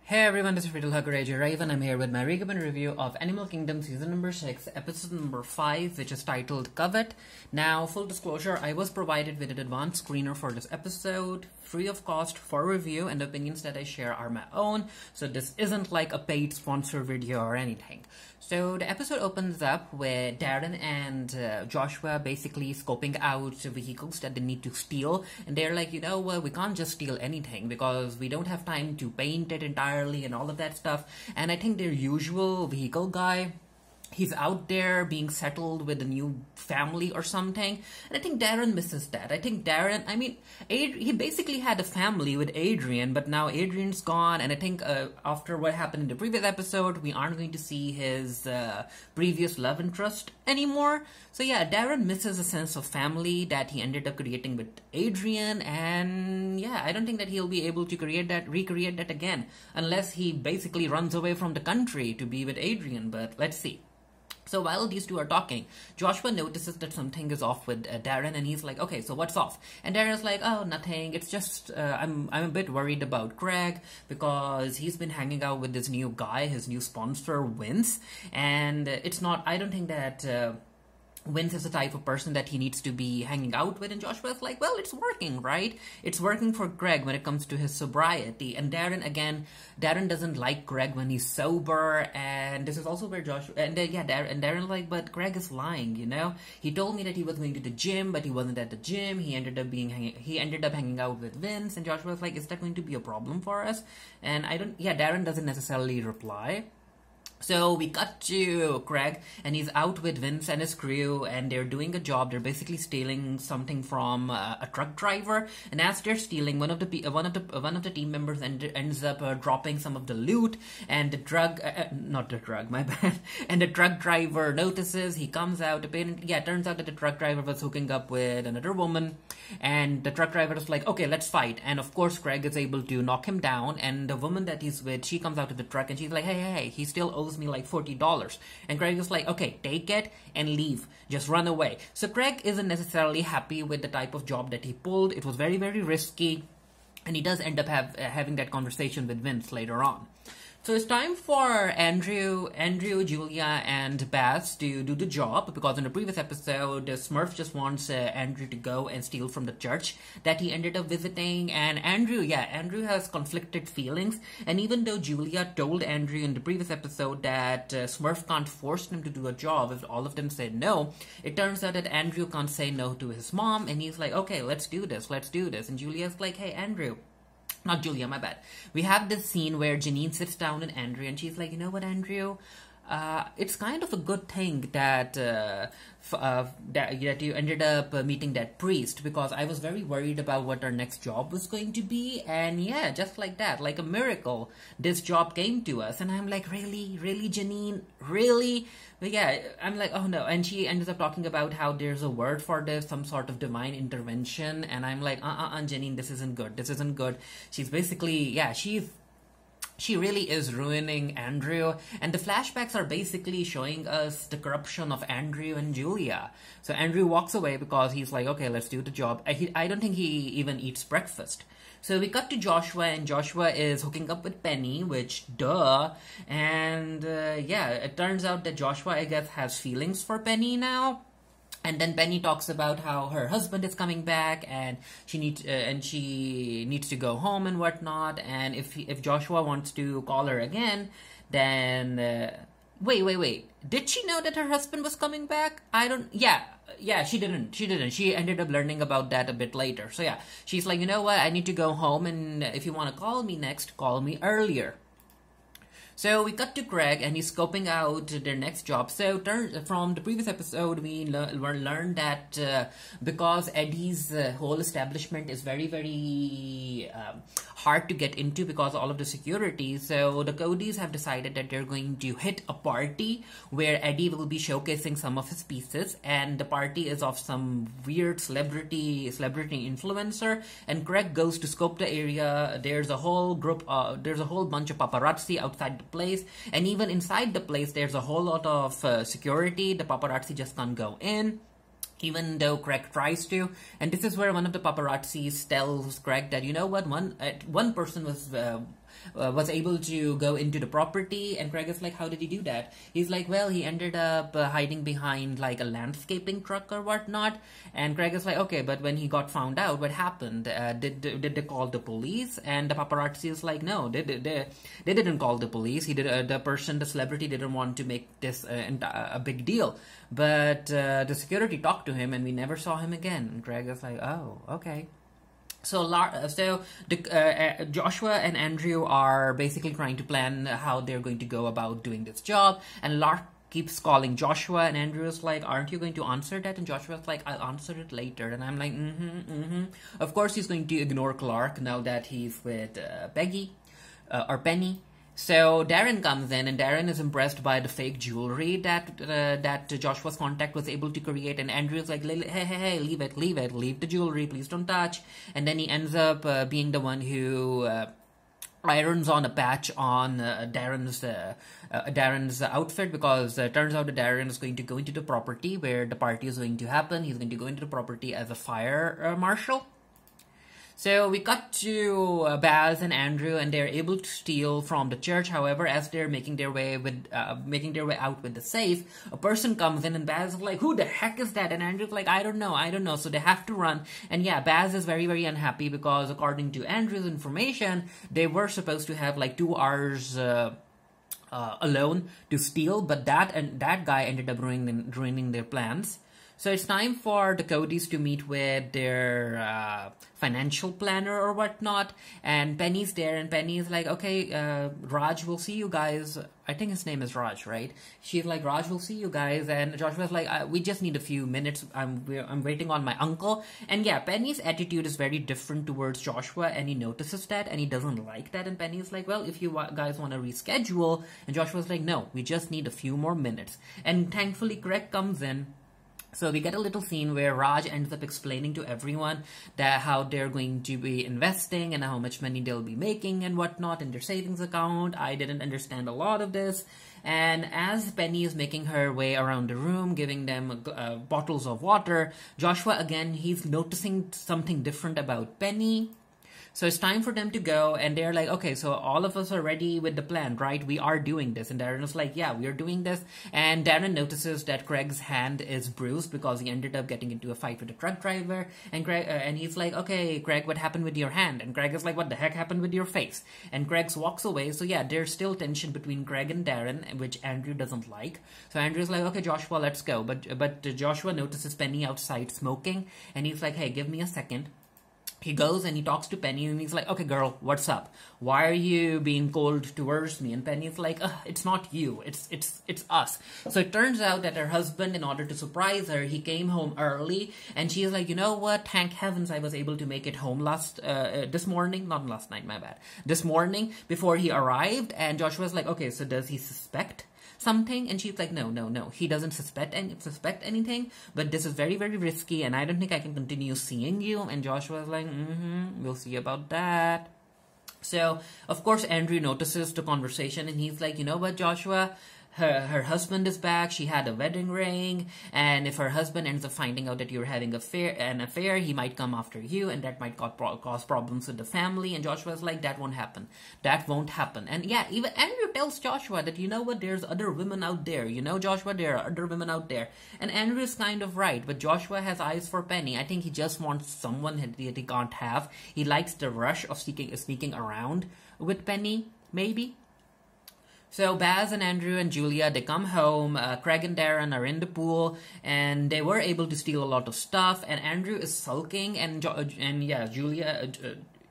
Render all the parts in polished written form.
Hey everyone, this is Riddle Hugger AJ Raven. I'm here with my recommend review of Animal Kingdom Season number 6, Episode number 5, which is titled Covet. Now, full disclosure, I was provided with an advanced screener for this episode, free of cost for review, and the opinions that I share are my own, so this isn't like a paid sponsor video or anything. So the episode opens up with Darren and Joshua basically scoping out vehicles that they need to steal, and they're like, you know what, we can't just steal anything because we don't have time to paint it entirely and all of that stuff. And I think their usual vehicle guy, he's out there being settled with a new family or something. And I think Darren misses that. I think Darren, he basically had a family with Adrian, but now Adrian's gone. And I think after what happened in the previous episode, we aren't going to see his previous love interest anymore. So yeah, Darren misses a sense of family that he ended up creating with Adrian. And yeah, I don't think that he'll be able to recreate that again, unless he basically runs away from the country to be with Adrian. But let's see. So while these two are talking, Joshua notices that something is off with Darren, and he's like, okay, so what's off? And Darren's like, oh, nothing. It's just, I'm a bit worried about Greg because he's been hanging out with this new guy, his new sponsor, Vince. And it's not, I don't think that Vince is the type of person that he needs to be hanging out with, and Joshua's like, well, it's working, right? It's working for Greg when it comes to his sobriety. And Darren doesn't like Greg when he's sober, and this is also where Joshua, Darren's like, but Greg is lying, you know? He told me that he was going to the gym, but he wasn't at the gym. He ended up hanging out with Vince, and Joshua's like, is that going to be a problem for us? And Darren doesn't necessarily reply. So we cut to Craig, and he's out with Vince and his crew, and they're doing a job. They're basically stealing something from a truck driver, and as they're stealing, one of the team members ends up dropping some of the loot, and the and the truck driver notices. He comes out. It turns out that the truck driver was hooking up with another woman, and the truck driver is like, okay, let's fight. And of course, Craig is able to knock him down, and the woman that he's with, she comes out of the truck, and she's like, hey, he still owes me like $40. And Greg is like, okay, take it and leave, just run away. So Greg isn't necessarily happy with the type of job that he pulled. It was very, very risky, and he does end up having that conversation with Vince later on. So it's time for Andrew, Julia, and Baz to do the job, because in the previous episode, Smurf just wants Andrew to go and steal from the church that he ended up visiting. And Andrew has conflicted feelings. And even though Julia told Andrew in the previous episode that Smurf can't force him to do a job if all of them said no, it turns out that Andrew can't say no to his mom, and he's like, okay, let's do this. And Julia's like, hey, Andrew. Not Julia, my bad. We have this scene where Janine sits down with Andrew, and she's like, you know what, Andrew? It's kind of a good thing that you ended up meeting that priest, because I was very worried about what our next job was going to be. And yeah, just like that, like a miracle, this job came to us. And I'm like, really, Janine, really? But yeah, I'm like, oh no. And she ends up talking about how there's a word for this, some sort of divine intervention. And I'm like, Janine, this isn't good. She's basically, she really is ruining Andrew, and the flashbacks are basically showing us the corruption of Andrew and Julia. So Andrew walks away because he's like, okay, let's do the job. I don't think he even eats breakfast. So we cut to Joshua, and Joshua is hooking up with Penny, which, duh. And it turns out that Joshua, I guess, has feelings for Penny now. And then Penny talks about how her husband is coming back, and she needs to go home and whatnot. And if Joshua wants to call her again, then wait. Did she know that her husband was coming back? Yeah, she didn't. She ended up learning about that a bit later. So yeah, she's like, you know what? I need to go home, and if you want to call me next, call me earlier. So we cut to Greg, and he's scoping out their next job. So from the previous episode, we learned that because Eddie's whole establishment is very, very hard to get into because of all of the security, so the Codys have decided that they're going to hit a party where Eddie will be showcasing some of his pieces, and the party is of some weird celebrity influencer. And Greg goes to scope the area. There's a whole bunch of paparazzi outside the place, and even inside the place there's a whole lot of security. The paparazzi just can't go in. even though Greg tries to. And this is where one of the paparazzis tells Greg that, you know what, one person was was able to go into the property. And Craig is like, how did he do that? He's like, well, he ended up hiding behind like a landscaping truck or whatnot. And Craig is like, okay, but when he got found out, what happened? Did they call the police? And the paparazzi is like, no, they didn't call the police. The celebrity didn't want to make this a big deal. But the security talked to him and we never saw him again. And Craig is like, oh, okay. So Joshua and Andrew are basically trying to plan how they're going to go about doing this job. And Lark keeps calling Joshua, and Andrew's like, aren't you going to answer that? And Joshua's like, I'll answer it later. And I'm like, Of course he's going to ignore Clark now that he's with Penny. So Darren comes in, and Darren is impressed by the fake jewelry that Joshua's contact was able to create. And Andrew's like, hey, leave the jewelry, please don't touch. And then he ends up being the one who irons on a patch on Darren's outfit, because it turns out that Darren is going to go into the property where the party is going to happen. He's going to go into the property as a fire marshal. So we cut to Baz and Andrew, and they're able to steal from the church. However, as they're making their way out with the safe, a person comes in, and Baz is like, who the heck is that? And Andrew's like, I don't know. So they have to run. And yeah, Baz is very, very unhappy because according to Andrew's information, they were supposed to have like 2 hours alone to steal, but that guy ended up ruining their plans. So it's time for the Codys to meet with their financial planner or whatnot, and Penny's there, and Penny's like, okay, Raj, we'll see you guys. I think his name is Raj, right? She's like, Raj, we'll see you guys, and Joshua's like, we just need a few minutes. I'm waiting on my uncle. And yeah, Penny's attitude is very different towards Joshua, and he notices that, and he doesn't like that. And Penny's like, well, if you guys want to reschedule, and Joshua's like, no, we just need a few more minutes. And thankfully, Craig comes in. So we get a little scene where Raj ends up explaining to everyone that how they're going to be investing and how much money they'll be making and whatnot in their savings account. I didn't understand a lot of this. And as Penny is making her way around the room, giving them bottles of water, Joshua, again, he's noticing something different about Penny. So it's time for them to go, and they're like, okay, so all of us are ready with the plan, right? We are doing this. And Darren is like, yeah, we are doing this. And Darren notices that Craig's hand is bruised because he ended up getting into a fight with a truck driver. And he's like, okay, Craig, what happened with your hand? And Craig is like, what the heck happened with your face? And Craig walks away. So yeah, there's still tension between Craig and Darren, which Andrew doesn't like. So Andrew's like, okay, Joshua, let's go. But Joshua notices Penny outside smoking, and he's like, hey, give me a second. He goes and he talks to Penny, and he's like, okay, girl, what's up? Why are you being cold towards me? And Penny's like, it's not you, it's us. So it turns out that her husband, in order to surprise her, he came home early, and she's like, you know what? Thank heavens I was able to make it home this morning, not last night, my bad. This morning before he arrived. And Joshua's like, okay, so does he suspect something? And she's like, no, he doesn't suspect anything, but this is very, very risky, and I don't think I can continue seeing you. And Joshua's like, we'll see about that. So of course Andrew notices the conversation, and he's like, you know what, Joshua, her husband is back. She had a wedding ring, and if her husband ends up finding out that you're having an affair, he might come after you, and that might cause problems with the family. And Joshua's like, that won't happen. And yeah, even Andrew tells Joshua that, you know what, there's other women out there. You know, Joshua, there are other women out there. And Andrew is kind of right, but Joshua has eyes for Penny. I think he just wants someone that he can't have. He likes the rush of sneaking around with Penny, maybe. So Baz and Andrew and Julia, they come home. Craig and Darren are in the pool, and they were able to steal a lot of stuff. And Andrew is sulking, and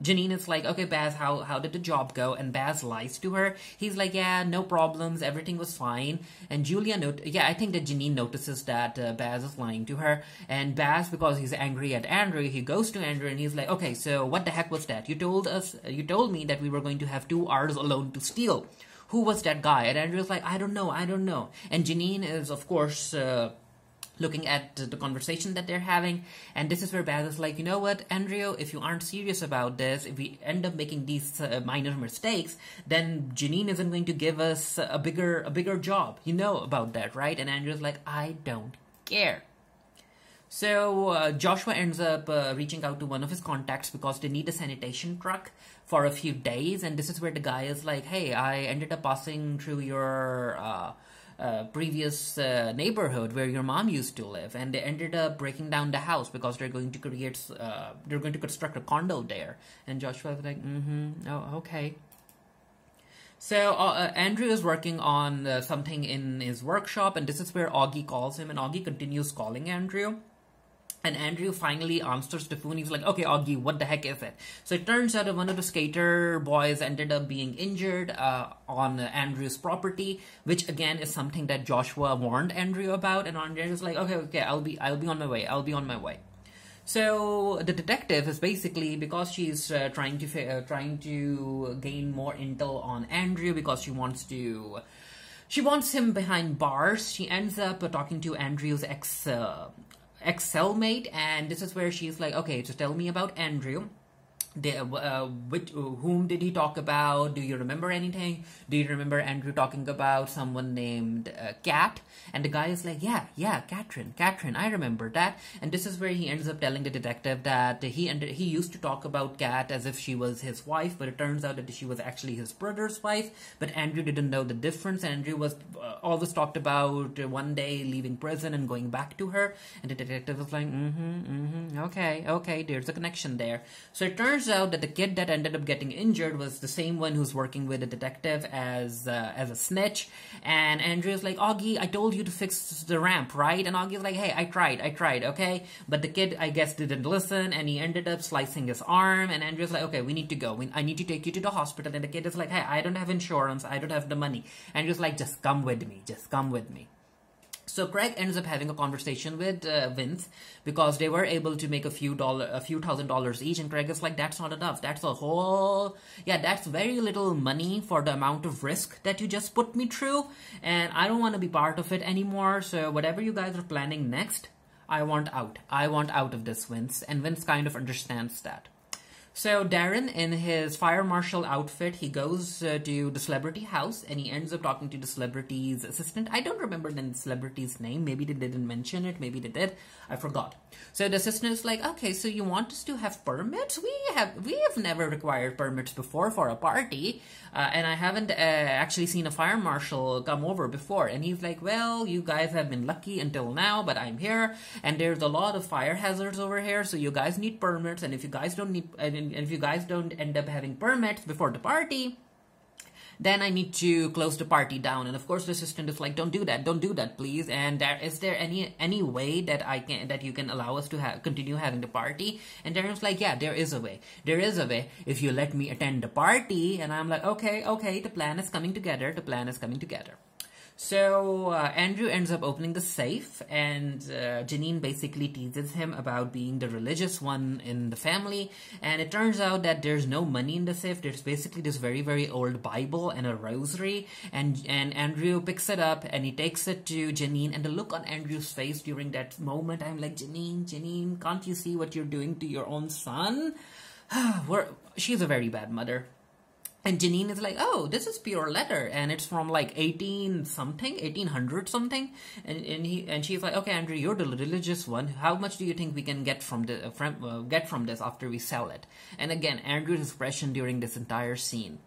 Janine is like, okay, Baz, how did the job go? And Baz lies to her. He's like, yeah, no problems, everything was fine. And Julia I think that Janine notices that Baz is lying to her. And Baz, because he's angry at Andrew, he goes to Andrew and he's like, okay, so what the heck was that? You told me that we were going to have 2 hours alone to steal. Who was that guy? And Andrew's like, I don't know. And Janine is, of course, looking at the conversation that they're having. And this is where Baz is like, you know what, Andrew, if you aren't serious about this, if we end up making these minor mistakes, then Janine isn't going to give us a bigger job. You know about that, right? And Andrew's like, I don't care. So Joshua ends up reaching out to one of his contacts because they need a sanitation truck for a few days, and this is where the guy is like, hey, I ended up passing through your previous neighborhood where your mom used to live, and they ended up breaking down the house because they're going to construct a condo there. And Joshua was like, oh, okay. So Andrew is working on something in his workshop, and this is where Augie calls him, and Augie continues calling Andrew. And Andrew finally answers the phone. He's like, okay, Augie, what the heck is it? So it turns out that one of the skater boys ended up being injured on Andrew's property, which again is something that Joshua warned Andrew about. And Andrew's like, okay, I'll be on my way. So the detective is basically, because she's trying to gain more intel on Andrew because she wants him behind bars. She ends up talking to Andrew's ex-cellmate, and this is where she's like, okay, so tell me about Andrew. Whom did he talk about? Do you remember anything? Do you remember Andrew talking about someone named Kat? And the guy is like, yeah, Catherine, I remember that. And this is where he ends up telling the detective that he used to talk about Kat as if she was his wife, but it turns out that she was actually his brother's wife. But Andrew didn't know the difference. Andrew was always talked about one day leaving prison and going back to her. And the detective was like, okay, there's a connection there. So it turns out that the kid that ended up getting injured was the same one who's working with the detective as a snitch. And Andrew's like, Augie, I told you to fix the ramp, right? And Augie's like, hey, I tried, okay? But the kid, I guess, didn't listen, and he ended up slicing his arm. And Andrew's like, okay, we need to go. I need to take you to the hospital. And the kid is like, hey, I don't have insurance, I don't have the money. Andrew's like, just come with me. So Craig ends up having a conversation with Vince because they were able to make a few $1,000s each, and Craig is like, that's not enough. That's very little money for the amount of risk that you just put me through, and I don't want to be part of it anymore. So whatever you guys are planning next, I want out. I want out of this, Vince. And Vince kind of understands that. So Darren, in his fire marshal outfit, he goes to the celebrity house, and he ends up talking to the celebrity's assistant. I don't remember the celebrity's name. Maybe they didn't mention it. Maybe they did. I forgot. So the assistant is like, okay, so you want us to have permits? We have never required permits before for a party, and I haven't actually seen a fire marshal come over before. And he's like, well, you guys have been lucky until now, but I'm here, and there's a lot of fire hazards over here, so you guys need permits. And if you guys don't need, and if you guys don't end up having permits before the party, then I need to close the party down. And of course the assistant is like, don't do that, please. And is there any way that you can allow us to continue having the party? And Darren's like, yeah, there is a way if you let me attend the party. And I'm like, okay, the plan is coming together. So Andrew ends up opening the safe, and Janine basically teases him about being the religious one in the family. And it turns out that there's no money in the safe. There's basically this very, very old Bible and a rosary. And Andrew picks it up and he takes it to Janine. And the look on Andrew's face during that moment, I'm like, Janine, can't you see what you're doing to your own son? She's a very bad mother. And Janine is like, oh, this is pure letter, and it's from like 1800 something. And she's like, okay, Andrew, you're the religious one. How much do you think we can get from this after we sell it? And again, Andrew's expression during this entire scene,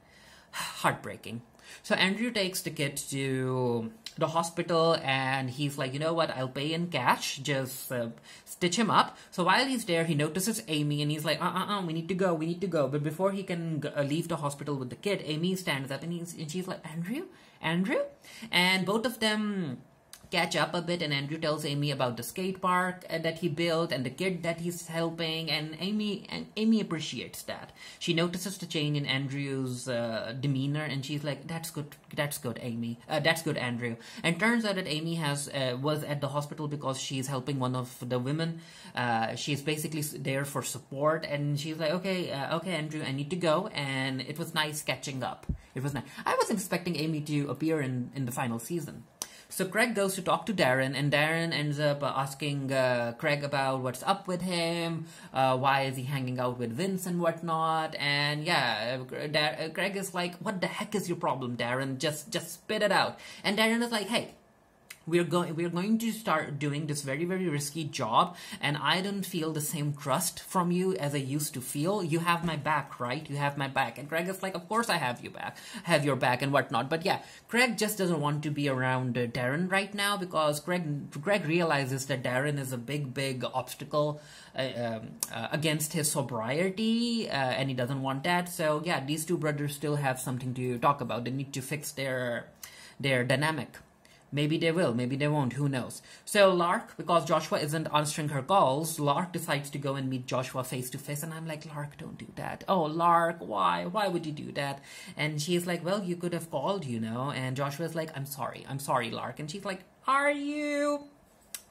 heartbreaking. So Andrew takes the kid to the hospital, and he's like, you know what, I'll pay in cash, just stitch him up. So while he's there, he notices Amy, and he's like, we need to go. But before he can leave the hospital with the kid, Amy stands up, and she's like, Andrew? And both of them catch up a bit, and Andrew tells Amy about the skate park that he built and the kid that he's helping, and Amy appreciates that. She notices the change in Andrew's demeanor, and she's like, that's good, Amy. That's good, Andrew. And turns out that Amy was at the hospital because she's helping one of the women. She's basically there for support, and she's like, okay, Andrew, I need to go. And it was nice catching up. It was nice. I was expecting Amy to appear in the final season. So Craig goes to talk to Darren, and Darren ends up asking Craig about what's up with him, why is he hanging out with Vince and whatnot. And yeah, Craig is like, what the heck is your problem, Darren? Just spit it out. And Darren is like, hey, we're going to start doing this very, very risky job, and I don't feel the same trust from you as I used to feel. You have my back, right? You have my back. And Craig is like, of course I have your back and whatnot. But yeah, Craig just doesn't want to be around Darren right now, because Craig realizes that Darren is a big obstacle against his sobriety, and he doesn't want that. So yeah, these two brothers still have something to talk about. They need to fix their dynamic. Maybe they will, maybe they won't, who knows. So Lark, because Joshua isn't answering her calls, Lark decides to go and meet Joshua face to face, and I'm like, Lark, don't do that. Oh, Lark, why would you do that? And she's like, well, you could have called, you know. And Joshua's like, I'm sorry, Lark. And she's like, are you?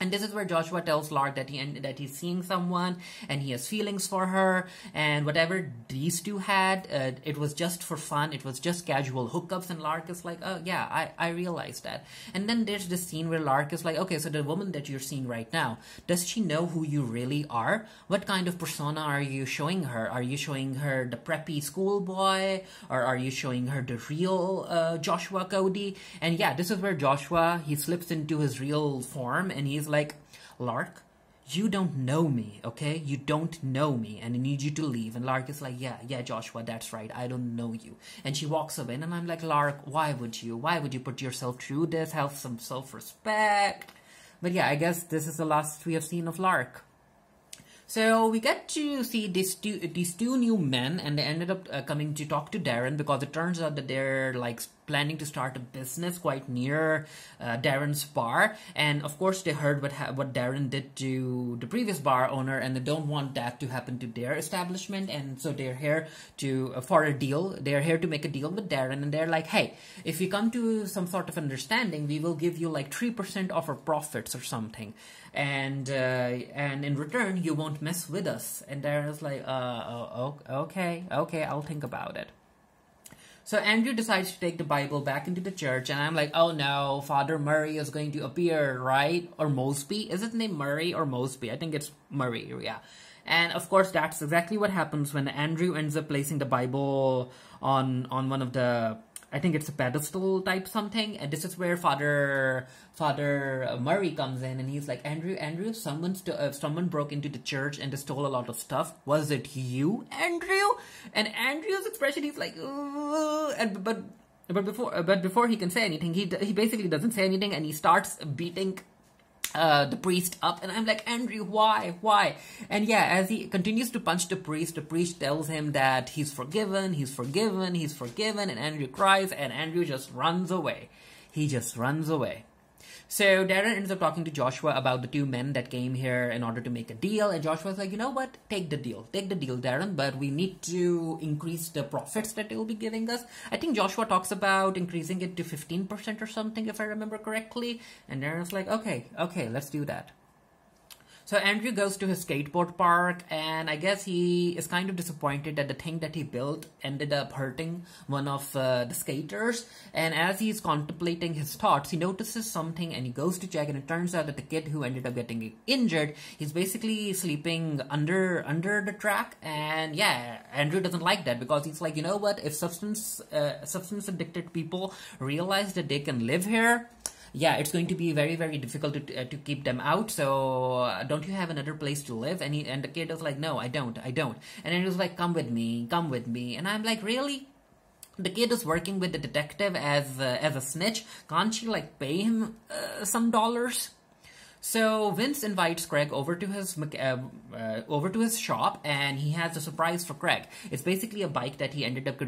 And this is where Joshua tells Lark that he's seeing someone and he has feelings for her, and whatever these two had, it was just for fun. It was just casual hookups. And Lark is like, oh yeah, I realized that. And then there's this scene where Lark is like, okay, so the woman that you're seeing right now, does she know who you really are? What kind of persona are you showing her? Are you showing her the preppy schoolboy, or are you showing her the real Joshua Cody? And yeah, this is where Joshua, he slips into his real form, and he's like, Lark, you don't know me, okay? You don't know me, and I need you to leave. And Lark is like, yeah, Joshua, that's right, I don't know you. And she walks away, and I'm like, Lark, why would you put yourself through this? Have some self-respect. But yeah, I guess this is the last we have seen of Lark. So we get to see these two new men, and they ended up coming to talk to Darren, because it turns out that they're like planning to start a business quite near Darren's bar. And of course they heard what Darren did to the previous bar owner, and they don't want that to happen to their establishment. And so they're here for a deal. They're here to make a deal with Darren, and they're like, hey, if we come to some sort of understanding, we will give you like 3% of our profits or something, and in return you won't mess with us. And Darren's like, okay, I'll think about it. So Andrew decides to take the Bible back into the church, and I'm like, oh no, Father Murray is going to appear, right? Or Mosby? Is it named Murray or Mosby? I think it's Murray, yeah. And of course, that's exactly what happens when Andrew ends up placing the Bible on one of the, I think it's a pedestal type something. And this is where Father Murray comes in, and he's like, Andrew, someone broke into the church and they stole a lot of stuff. Was it you, Andrew? And Andrew's expression, he's like, ooh, but before he can say anything, he basically doesn't say anything, and he starts beating the priest up. And I'm like, Andrew, why? And yeah, as he continues to punch the priest tells him that he's forgiven, and Andrew cries, and Andrew just runs away. He just runs away. So Darren ends up talking to Joshua about the two men that came here in order to make a deal, and Joshua's like, you know what, take the deal, Darren, but we need to increase the profits that they'll be giving us. I think Joshua talks about increasing it to 15% or something, if I remember correctly, and Darren's like, okay, let's do that. So Andrew goes to his skateboard park, and I guess he is kind of disappointed that the thing that he built ended up hurting one of the skaters. And as he's contemplating his thoughts, he notices something, and he goes to check, and it turns out that the kid who ended up getting injured, he's basically sleeping under the track. And yeah, Andrew doesn't like that, because he's like, you know what, if substance addicted people realize that they can live here, yeah, it's going to be very, very difficult to keep them out. So don't you have another place to live? And the kid was like, no, I don't. And then he was like, come with me. And I'm like, really? The kid is working with the detective as a snitch. Can't she like pay him some dollars? So Vince invites Craig over to his shop, and he has a surprise for Craig. It's basically a bike that he ended up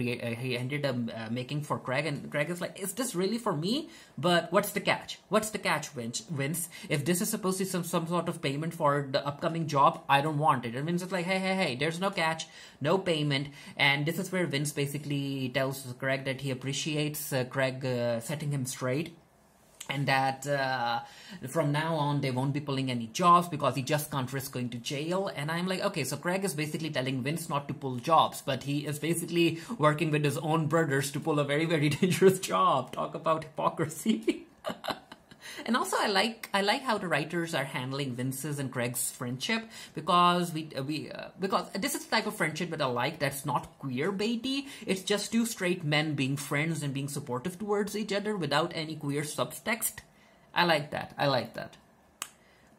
making for Craig, and Craig is like, "Is this really for me? But what's the catch? Vince? If this is supposed to be some sort of payment for the upcoming job, I don't want it." And Vince is like, "Hey, there's no catch, no payment." And this is where Vince basically tells Craig that he appreciates Craig setting him straight, and that from now on they won't be pulling any jobs because he just can't risk going to jail. And I'm like, okay, so Craig is basically telling Vince not to pull jobs, but he is basically working with his own brothers to pull a very, very dangerous job. Talk about hypocrisy. And also, I like how the writers are handling Vince's and Craig's friendship, because because this is the type of friendship that I like. That's not queer baity. It's just two straight men being friends and being supportive towards each other without any queer subtext. I like that. I like that.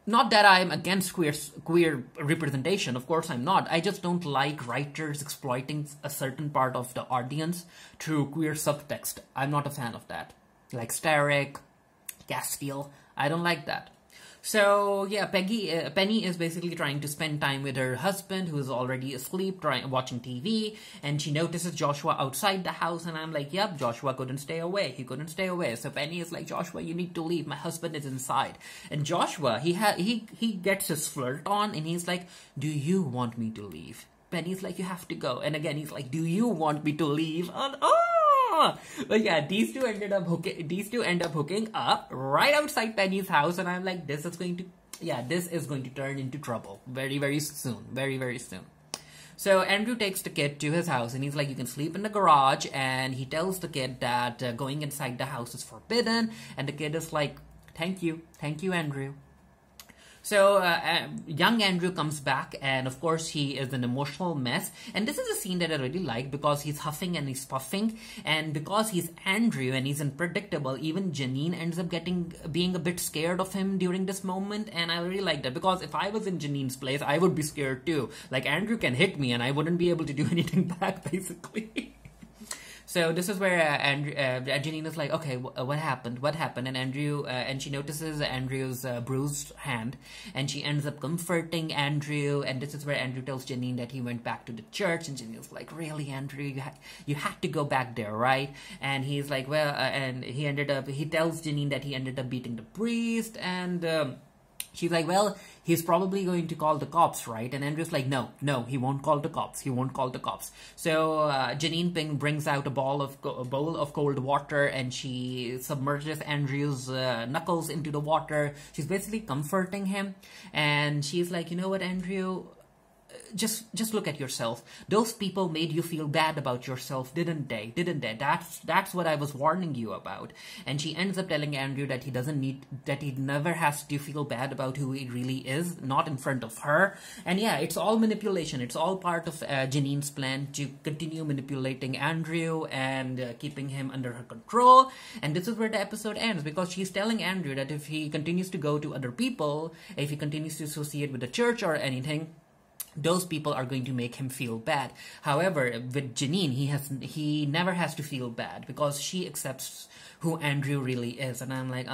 Not that I'm against queer representation, of course I'm not. I just don't like writers exploiting a certain part of the audience through queer subtext. I'm not a fan of that. Like Starrick, Castile, I don't like that. So yeah, Penny is basically trying to spend time with her husband, who is already asleep, watching TV, and she notices Joshua outside the house, and I'm like, yep, Joshua couldn't stay away. He couldn't stay away. So Penny is like, Joshua, you need to leave. My husband is inside. And Joshua, he gets his flirt on, and he's like, do you want me to leave? Penny's like, you have to go. And again, he's like, do you want me to leave? And, but yeah, these two end up hooking up right outside Penny's house, and I'm like, this is going to turn into trouble very, very soon. Very, very soon. So Andrew takes the kid to his house, and he's like, you can sleep in the garage, and he tells the kid that going inside the house is forbidden, and the kid is like, thank you, Andrew. So young Andrew comes back, and of course he is an emotional mess, and this is a scene that I really like because he's huffing and he's puffing, and because he's Andrew and he's unpredictable, even Janine ends up being a bit scared of him during this moment, and I really like that because if I was in Janine's place, I would be scared too. Like, Andrew can hit me and I wouldn't be able to do anything back, basically. So this is where Janine is like, okay, what happened? And Andrew, and she notices Andrew's bruised hand, and she ends up comforting Andrew, and this is where Andrew tells Janine that he went back to the church, and Janine's like, really, Andrew, you had to go back there, right? And he's like, well, and he tells Janine that he ended up beating the priest, and she's like, well, he's probably going to call the cops, right? And Andrew's like, no, he won't call the cops. So Janine brings out a bowl of cold water, and she submerges Andrew's knuckles into the water. She's basically comforting him, and she's like, you know what, Andrew? Just look at yourself. Those people made you feel bad about yourself, didn't they? That's what I was warning you about. And she ends up telling Andrew that he never has to feel bad about who he really is, not in front of her. And yeah, it's all manipulation. It's all part of Janine's plan to continue manipulating Andrew and keeping him under her control. And this is where the episode ends, because she's telling Andrew that if he continues to go to other people, if he continues to associate with the church or anything, those people are going to make him feel bad. However, with Janine, he never has to feel bad because she accepts who Andrew really is. And I'm like,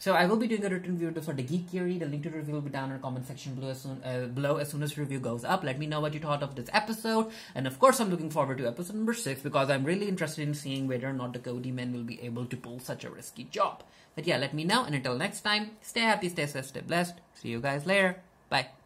So I will be doing a written review for the Geek Theory. The link to the review will be down in the comment section below as soon as the review goes up. Let me know what you thought of this episode. And of course, I'm looking forward to episode number 6 because I'm really interested in seeing whether or not the Cody men will be able to pull such a risky job. But yeah, let me know. And until next time, stay happy, stay safe, stay blessed. See you guys later. Bye.